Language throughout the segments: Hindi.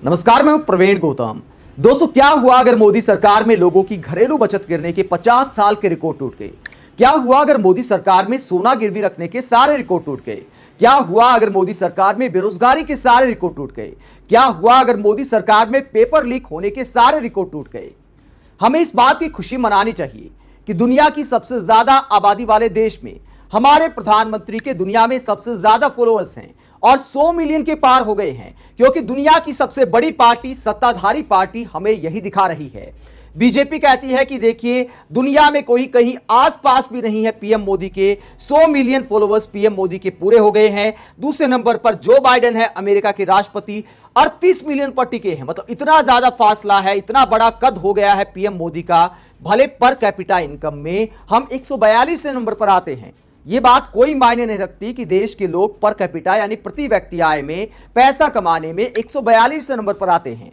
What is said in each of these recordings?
नमस्कार, मैं हूं प्रवीण गौतम। दोस्तों, क्या हुआ अगर मोदी सरकार में लोगों की घरेलू बचत गिरने के 50 साल के रिकॉर्ड टूट गए? क्या हुआ अगर मोदी सरकार में सोना गिरवी रखने के सारे रिकॉर्ड टूट गए? क्या हुआ अगर मोदी सरकार में बेरोजगारी के सारे रिकॉर्ड टूट गए? क्या हुआ अगर मोदी सरकार में पेपर लीक होने के सारे रिकॉर्ड टूट गए? हमें इस बात की खुशी मनानी चाहिए कि दुनिया की सबसे ज्यादा आबादी वाले देश में हमारे प्रधानमंत्री के दुनिया में सबसे ज्यादा फॉलोअर्स हैं और 100 मिलियन के पार हो गए हैं, क्योंकि दुनिया की सबसे बड़ी पार्टी, सत्ताधारी पार्टी हमें यही दिखा रही है। बीजेपी कहती है कि देखिए, दुनिया में कोई कहीं आसपास भी नहीं है पीएम मोदी के। 100 मिलियन फॉलोअर्स पीएम मोदी के पूरे हो गए हैं। दूसरे नंबर पर जो बाइडेन है, अमेरिका के राष्ट्रपति, 38 मिलियन पर टिके हैं। मतलब इतना ज्यादा फासला है, इतना बड़ा कद हो गया है पीएम मोदी का। भले पर कैपिटा इनकम में हम 142 नंबर पर आते हैं, यह बात कोई मायने नहीं रखती कि देश के लोग पर कैपिटा यानी प्रति व्यक्ति आय में, पैसा कमाने में 142 नंबर पर आते हैं।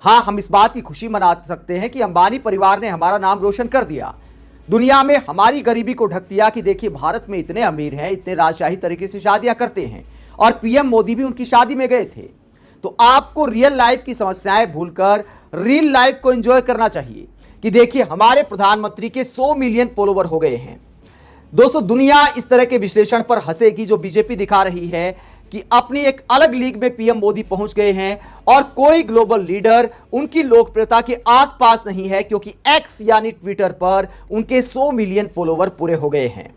हां, हम इस बात की खुशी मना सकते हैं कि अंबानी परिवार ने हमारा नाम रोशन कर दिया, दुनिया में हमारी गरीबी को ढक दिया कि देखिए, भारत में इतने अमीर हैं, इतने राजशाही तरीके से शादियां करते हैं, और पीएम मोदी भी उनकी शादी में गए थे। तो आपको रियल लाइफ की समस्याएं भूलकर रियल लाइफ को एंजॉय करना चाहिए कि देखिए, हमारे प्रधानमंत्री के 100 मिलियन फॉलोवर हो गए हैं। दोस्तों, दुनिया इस तरह के विश्लेषण पर हंसेगी जो बीजेपी दिखा रही है कि अपनी एक अलग लीग में पीएम मोदी पहुंच गए हैं और कोई ग्लोबल लीडर उनकी लोकप्रियता के आसपास नहीं है, क्योंकि एक्स यानी ट्विटर पर उनके 100 मिलियन फॉलोवर पूरे हो गए हैं।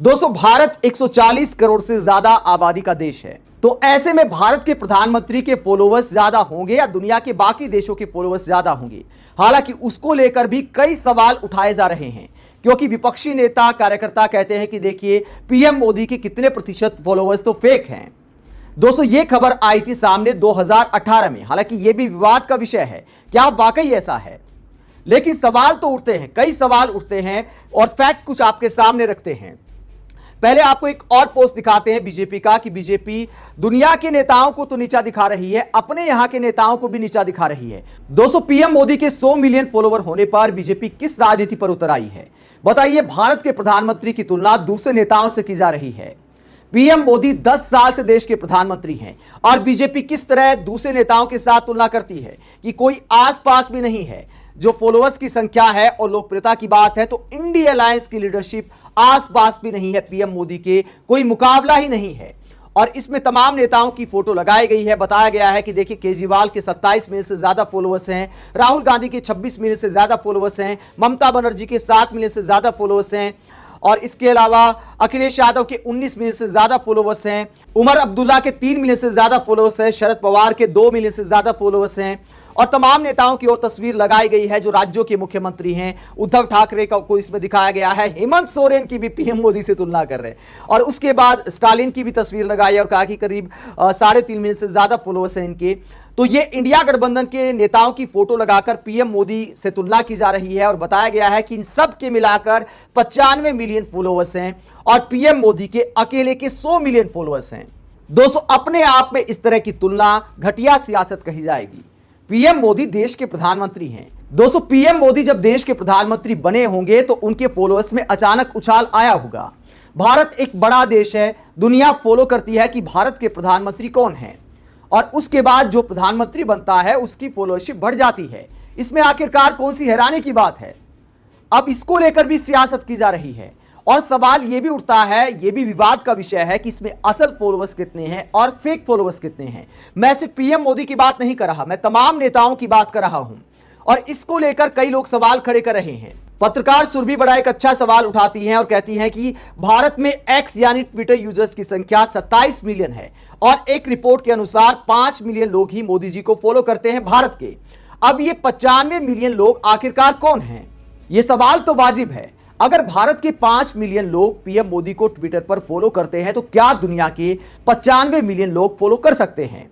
दोस्तों, भारत 140 करोड़ से ज्यादा आबादी का देश है, तो ऐसे में भारत के प्रधानमंत्री के फॉलोवर्स ज्यादा होंगे या दुनिया के बाकी देशों के फॉलोवर्स ज्यादा होंगे? हालांकि उसको लेकर भी कई सवाल उठाए जा रहे हैं, क्योंकि विपक्षी नेता, कार्यकर्ता कहते हैं कि देखिए, पीएम मोदी के कितने प्रतिशत फॉलोअर्स तो फेक हैं। दोस्तों, यह खबर आई थी सामने 2018 में। हालांकि यह भी विवाद का विषय है, क्या वाकई ऐसा है? लेकिन सवाल तो उठते हैं, कई सवाल उठते हैं, और फैक्ट कुछ आपके सामने रखते हैं। पहले आपको एक और पोस्ट दिखाते हैं बीजेपी का कि बीजेपी दुनिया के नेताओं को तो नीचा दिखा रही है, अपने यहां के नेताओं को भी नीचा दिखा रही है। दोस्तों, पीएम मोदी के 100 मिलियन फॉलोवर होने पर बीजेपी किस राजनीति पर उतर आई है? बताइए। भारत के प्रधानमंत्री की तुलना दूसरे नेताओं से की जा रही है। पीएम मोदी 10 साल से देश के प्रधानमंत्री हैं, और बीजेपी किस तरह दूसरे नेताओं के साथ तुलना करती है कि कोई आसपास भी नहीं है। जो फॉलोअर्स की संख्या है और लोकप्रियता की बात है, तो इंडिया अलायंस की लीडरशिप आसपास भी नहीं है पीएम मोदी के, कोई मुकाबला ही नहीं है। और इसमें तमाम नेताओं की फोटो लगाई गई है। बताया गया है कि देखिए, केजरीवाल के 27 मिलियन से ज्यादा फॉलोअर्स हैं, राहुल गांधी के 26 मिलियन से ज्यादा फॉलोअर्स हैं, ममता बनर्जी के 7 मिलियन से ज्यादा फॉलोअर्स हैं, और इसके अलावा अखिलेश यादव के 19 मिलियन से ज्यादा फॉलोअर्स हैं, उमर अब्दुल्ला के 3 मिलियन से ज्यादा फॉलोअर्स हैं, शरद पवार के 2 मिलियन से ज्यादा फॉलोअर्स हैं, और तमाम नेताओं की और तस्वीर लगाई गई है जो राज्यों के मुख्यमंत्री हैं। उद्धव ठाकरे को इसमें दिखाया गया है, हेमंत सोरेन की भी पीएम मोदी से तुलना कर रहे हैं, और उसके बाद स्टालिन की भी तस्वीर लगाई है और कहा कि करीब 3.5 मिलियन से ज्यादा फॉलोअर्स हैं इनके। तो ये इंडिया गठबंधन के नेताओं की फोटो लगाकर पीएम मोदी से तुलना की जा रही है, और बताया गया है कि इन सब के मिलाकर 95 मिलियन फॉलोअर्स हैं, और पीएम मोदी के अकेले के 100 मिलियन फॉलोअर्स हैं। दोस्तों, अपने आप में इस तरह की तुलना घटिया सियासत कही जाएगी। पीएम मोदी देश के प्रधानमंत्री हैं। दोस्तों, पीएम मोदी जब देश के प्रधानमंत्री बने होंगे तो उनके फॉलोअर्स में अचानक उछाल आया होगा। भारत एक बड़ा देश है, दुनिया फॉलो करती है कि भारत के प्रधानमंत्री कौन हैं, और उसके बाद जो प्रधानमंत्री बनता है उसकी फॉलोअरशिप बढ़ जाती है। इसमें आखिरकार कौन सी हैरानी की बात है? अब इसको लेकर भी सियासत की जा रही है, और सवाल यह भी उठता है, यह भी विवाद का विषय है कि इसमें असल फॉलोअर्स कितने हैं और फेक फॉलोअर्स कितने हैं। मैं सिर्फ पीएम मोदी की बात नहीं कर रहा, मैं तमाम नेताओं की बात कर रहा हूं, और इसको लेकर कई लोग सवाल खड़े कर रहे हैं। पत्रकार सुरभि बड़ा एक अच्छा सवाल उठाती हैं और कहती हैं कि भारत में एक्स यानी ट्विटर यूजर्स की संख्या 27 मिलियन है, और एक रिपोर्ट के अनुसार 5 मिलियन लोग ही मोदी जी को फॉलो करते हैं भारत के। अब ये 95 मिलियन लोग आखिरकार कौन हैं? ये सवाल तो वाजिब है। अगर भारत के 5 मिलियन लोग पीएम मोदी को ट्विटर पर फॉलो करते हैं, तो क्या दुनिया के 95 मिलियन लोग फॉलो कर सकते हैं?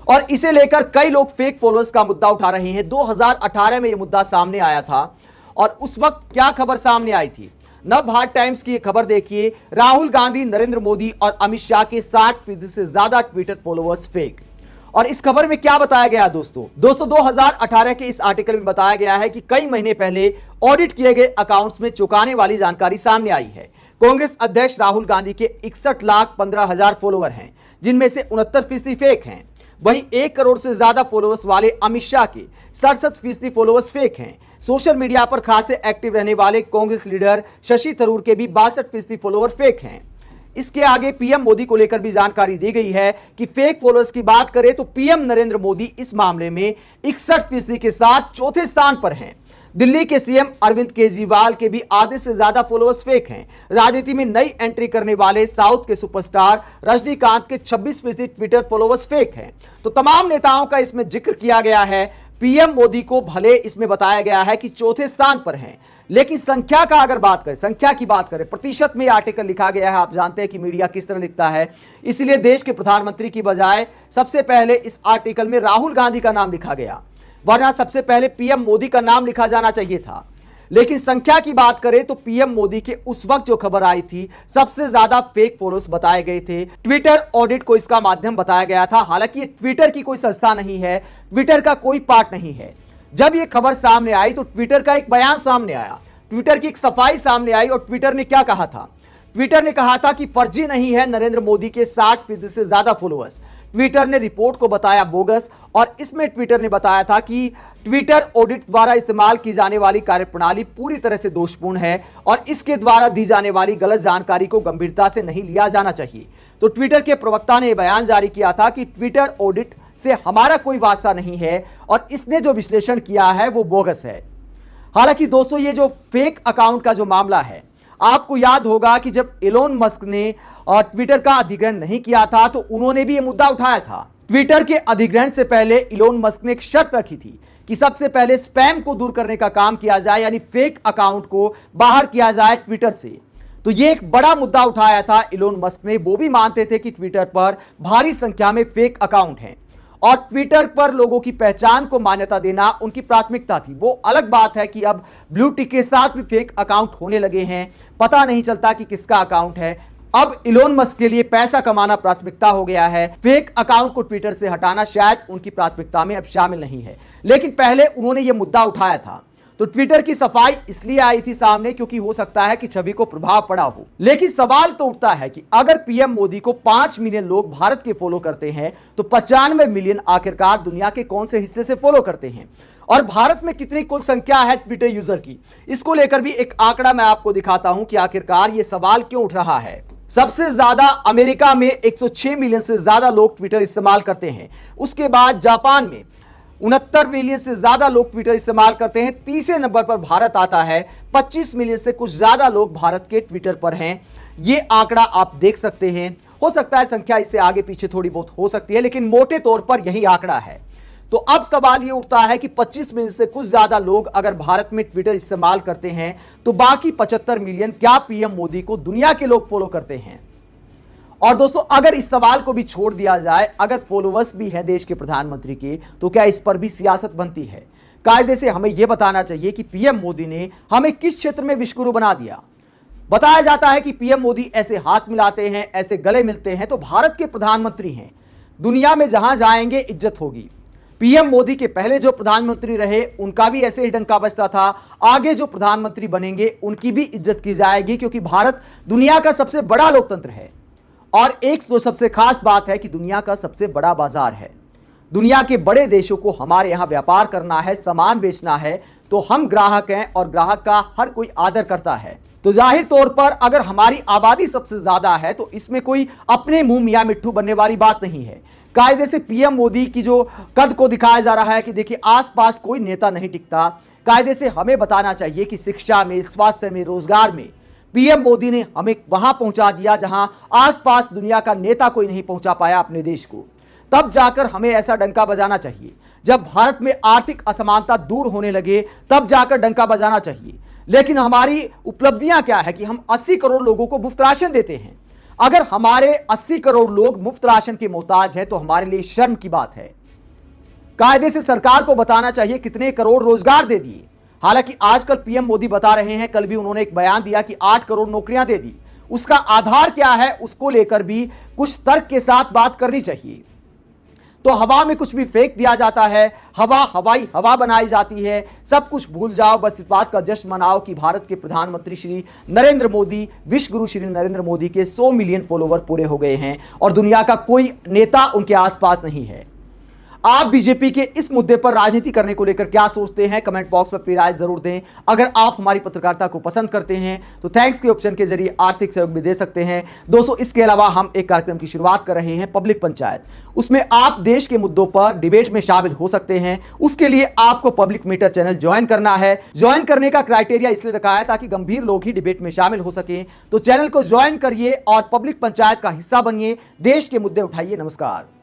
और इसे लेकर कई लोग फेक फॉलोअर्स का मुद्दा उठा रहे हैं। 2018 में यह मुद्दा सामने आया था, और उस वक्त क्या खबर सामने आई थी? नवभारत टाइम्स की खबर देखिए, राहुल गांधी, नरेंद्र मोदी और अमित शाह के 60% से ज्यादा ट्विटर फॉलोअर्स फेक। और इस खबर में क्या बताया गया दोस्तों 2018 के इस आर्टिकल में बताया गया है कि कई महीने पहले ऑडिट किए गए अकाउंट्स में चौंकाने वाली जानकारी सामने आई है। कांग्रेस अध्यक्ष राहुल गांधी के 61,15,000 फॉलोअर हैं, जिनमें से 69% फेक हैं। वहीं 1 करोड़ से ज्यादा फॉलोअर्स वाले अमित शाह के 67% फॉलोअर्स फेक हैं। सोशल मीडिया पर खासे एक्टिव रहने वाले कांग्रेस लीडर शशि थरूर के भी 62% फॉलोअर फेक हैं। इसके आगे पीएम मोदी को लेकर भी जानकारी दी गई है कि फेक फॉलोअर्स की बात करें तो पीएम नरेंद्र मोदी इस मामले में 61% के साथ चौथे स्थान पर हैं। दिल्ली के सीएम अरविंद केजरीवाल के भी आधे से ज्यादा फॉलोअर्स फेक हैं। राजनीति में नई एंट्री करने वाले साउथ के सुपरस्टार रजनीकांत के 26% ट्विटर फॉलोअर्स फेक हैं। तो तमाम नेताओं का इसमें जिक्र किया गया है। पीएम मोदी को भले इसमें बताया गया है कि चौथे स्थान पर हैं, लेकिन संख्या का अगर बात करें, संख्या की बात करें, प्रतिशत में आर्टिकल लिखा गया है। आप जानते हैं कि मीडिया किस तरह लिखता है, इसलिए देश के प्रधानमंत्री की बजाय सबसे पहले इस आर्टिकल में राहुल गांधी का नाम लिखा गया, वरना सबसे पहले पीएम मोदी का नाम लिखा जाना चाहिए था। लेकिन संख्या की बात करें तो पीएम मोदी के उस वक्त जो खबर आई थी, सबसे ज्यादा फेक फॉलोअर्स बताए गए थे। ट्विटर ऑडिट को इसका माध्यम बताया गया था। हालांकि ये ट्विटर की कोई संस्था नहीं है, ट्विटर का कोई पार्ट नहीं है। जब ये खबर सामने आई तो ट्विटर का एक बयान सामने आया, ट्विटर की एक सफाई सामने आई और ट्विटर ने क्या कहा था? ट्विटर ने कहा था कि फर्जी नहीं है नरेंद्र मोदी के 60% से ज्यादा फॉलोअर्स। ट्विटर ने रिपोर्ट को बताया बोगस और इसमें ट्विटर ने बताया था कि ट्विटर ऑडिट द्वारा इस्तेमाल की जाने वाली कार्यप्रणाली पूरी तरह से दोषपूर्ण है और इसके द्वारा दी जाने वाली गलत जानकारी को गंभीरता से नहीं लिया जाना चाहिए। तो ट्विटर के प्रवक्ता ने यह बयान जारी किया था कि ट्विटर ऑडिट से हमारा कोई वास्ता नहीं है और इसने जो विश्लेषण किया है वो बोगस है। हालांकि दोस्तों, ये जो फेक अकाउंट का जो मामला है, आपको याद होगा कि जब इलोन मस्क ने ट्विटर का अधिग्रहण नहीं किया था तो उन्होंने भी यह मुद्दा उठाया था। ट्विटर के अधिग्रहण से पहले इलोन मस्क ने एक शर्त रखी थी कि सबसे पहले स्पैम को दूर करने का काम किया जाए, यानी फेक अकाउंट को बाहर किया जाए ट्विटर से। तो ये एक बड़ा मुद्दा उठाया था इलोन मस्क ने। वो भी मानते थे कि ट्विटर पर भारी संख्या में फेक अकाउंट हैं और ट्विटर पर लोगों की पहचान को मान्यता देना उनकी प्राथमिकता थी। वो अलग बात है कि अब ब्लू टिक के साथ भी फेक अकाउंट होने लगे हैं, पता नहीं चलता कि किसका अकाउंट है। अब इलोन मस्क के लिए पैसा कमाना प्राथमिकता हो गया है। फेक अकाउंट को ट्विटर से हटाना शायद उनकी प्राथमिकता में अब शामिल नहीं है, लेकिन पहले उन्होंने यह मुद्दा उठाया था। तो ट्विटर की सफाई इसलिए आई थी सामने क्योंकि हो सकता है कि छवि को प्रभाव पड़ा हो। लेकिन सवाल तो उठता है कि अगर पीएम मोदी को 5 मिलियन लोग भारत के फॉलो करते हैं तो 95 मिलियन आखिरकार दुनिया के कौन से हिस्से से फॉलो करते हैं, और भारत में कितनी कुल संख्या है ट्विटर यूजर की? इसको लेकर भी एक आंकड़ा मैं आपको दिखाता हूं कि आखिरकार यह सवाल क्यों उठ रहा है। सबसे ज्यादा अमेरिका में 106 मिलियन से ज्यादा लोग ट्विटर इस्तेमाल करते हैं। उसके बाद जापान में 69 मिलियन से ज्यादा लोग ट्विटर इस्तेमाल करते हैं। तीसरे नंबर पर भारत आता है, 25 मिलियन से कुछ ज्यादा लोग भारत के ट्विटर पर हैं। ये आंकड़ा आप देख सकते हैं। हो सकता है संख्या इससे आगे पीछे थोड़ी बहुत हो सकती है, लेकिन मोटे तौर पर यही आंकड़ा है। तो अब सवाल ये उठता है कि 25 मिलियन से कुछ ज्यादा लोग अगर भारत में ट्विटर इस्तेमाल करते हैं तो बाकी 75 मिलियन क्या पीएम मोदी को दुनिया के लोग फॉलो करते हैं? और दोस्तों, अगर इस सवाल को भी छोड़ दिया जाए, अगर फॉलोअर्स भी है देश के प्रधानमंत्री के, तो क्या इस पर भी सियासत बनती है? कायदे से हमें यह बताना चाहिए कि पीएम मोदी ने हमें किस क्षेत्र में विश्वगुरु बना दिया। बताया जाता है कि पीएम मोदी ऐसे हाथ मिलाते हैं, ऐसे गले मिलते हैं तो भारत के प्रधानमंत्री हैं, दुनिया में जहां जाएंगे इज्जत होगी। पीएम मोदी के पहले जो प्रधानमंत्री रहे उनका भी ऐसे ही डंका बजता था। आगे जो प्रधानमंत्री बनेंगे उनकी भी इज्जत की जाएगी, क्योंकि भारत दुनिया का सबसे बड़ा लोकतंत्र है और एक जो सबसे खास बात है कि दुनिया का सबसे बड़ा बाजार है। दुनिया के बड़े देशों को हमारे यहां व्यापार करना है, सामान बेचना है, तो हम ग्राहक हैं और ग्राहक का हर कोई आदर करता है। तो जाहिर तौर पर अगर हमारी आबादी सबसे ज्यादा है तो इसमें कोई अपने मुंह मियां मिट्ठू बनने वाली बात नहीं है। कायदे से पीएम मोदी की जो कद को दिखाया जा रहा है कि देखिए आसपास कोई नेता नहीं टिकता, कायदे से हमें बताना चाहिए कि शिक्षा में, स्वास्थ्य में, रोजगार में पीएम मोदी ने हमें वहां पहुंचा दिया जहां आसपास दुनिया का नेता कोई नहीं पहुंचा पाया अपने देश को। तब जाकर हमें ऐसा डंका बजाना चाहिए। जब भारत में आर्थिक असमानता दूर होने लगे तब जाकर डंका बजाना चाहिए। लेकिन हमारी उपलब्धियां क्या है कि हम 80 करोड़ लोगों को मुफ्त राशन देते हैं। अगर हमारे 80 करोड़ लोग मुफ्त राशन के मोहताज हैं तो हमारे लिए शर्म की बात है। कायदे से सरकार को बताना चाहिए कितने करोड़ रोजगार दे दिए। हालांकि आजकल पीएम मोदी बता रहे हैं, कल भी उन्होंने एक बयान दिया कि 8 करोड़ नौकरियां दे दी। उसका आधार क्या है, उसको लेकर भी कुछ तर्क के साथ बात करनी चाहिए। तो हवा में कुछ भी फेंक दिया जाता है, हवाई हवा बनाई जाती है। सब कुछ भूल जाओ, बस इस बात का जश्न मनाओ कि भारत के प्रधानमंत्री श्री नरेंद्र मोदी, विश्व गुरु श्री नरेंद्र मोदी के 100 मिलियन फॉलोवर पूरे हो गए हैं और दुनिया का कोई नेता उनके आसपास नहीं है। आप बीजेपी के इस मुद्दे पर राजनीति करने को लेकर क्या सोचते हैं, कमेंट बॉक्स में अपनी राय जरूर दें। अगर आप हमारी पत्रकारिता को पसंद करते हैं तो थैंक्स के ऑप्शन के जरिए आर्थिक सहयोग भी दे सकते हैं। दोस्तों, इसके अलावा हम एक कार्यक्रम की शुरुआत कर रहे हैं, पब्लिक पंचायत। उसमें आप देश के मुद्दों पर डिबेट में शामिल हो सकते हैं। उसके लिए आपको पब्लिक मीटर चैनल ज्वाइन करना है। ज्वाइन करने का क्राइटेरिया इसलिए रखा है ताकि गंभीर लोग ही डिबेट में शामिल हो सकें। तो चैनल को ज्वाइन करिए और पब्लिक पंचायत का हिस्सा बनिए, देश के मुद्दे उठाइए। नमस्कार।